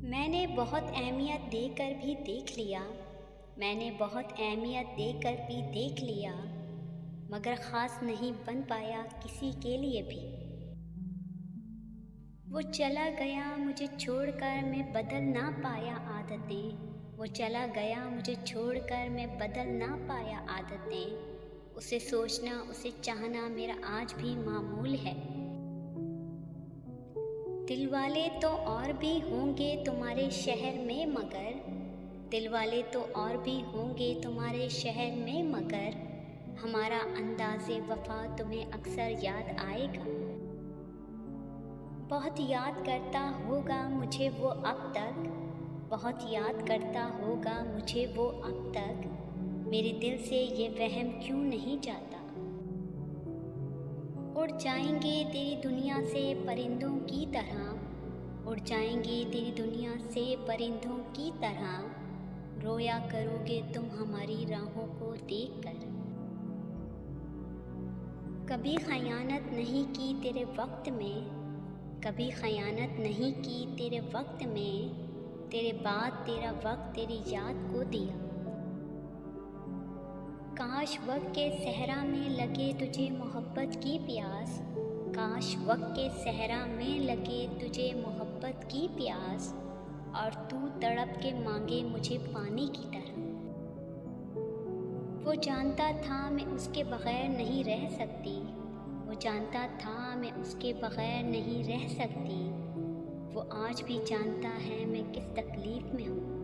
मैंने बहुत अहमियत देकर भी देख लिया, मैंने बहुत अहमियत देकर भी देख लिया, मगर ख़ास नहीं बन पाया किसी के लिए भी। वो चला गया मुझे छोड़कर, मैं बदल ना पाया आदतें। वो चला गया मुझे छोड़कर, मैं बदल ना पाया आदतें। उसे सोचना, उसे चाहना मेरा आज भी मामूल है। दिलवाले तो और भी होंगे तुम्हारे शहर में मगर, दिलवाले तो और भी होंगे तुम्हारे शहर में मगर, हमारा अंदाज़े वफ़ा तुम्हें अक्सर याद आएगा। बहुत याद करता होगा मुझे वो अब तक, बहुत याद करता होगा मुझे वो अब तक। मेरे दिल से ये वहम क्यों नहीं जाता। उड़ जाएंगे तेरी दुनिया से परिंदों की तरह, उड़ जाएंगे तेरी दुनिया से परिंदों की तरह। रोया करोगे तुम हमारी राहों को देखकर। कभी खयानत नहीं की तेरे वक्त में, कभी खयानत नहीं की तेरे वक्त में। तेरे बाद तेरा वक्त तेरी याद को दिया। काश वक्त के सहरा में लगे तुझे मोहब्बत की प्यास, काश वक्त के सहरा में लगे तुझे मोहब्बत की प्यास, और तू तड़प के मांगे मुझे पानी की तरह। वो जानता था मैं उसके बग़ैर नहीं रह सकती, वो जानता था मैं उसके बग़ैर नहीं रह सकती। वो आज भी जानता है मैं किस तकलीफ़ में हूँ।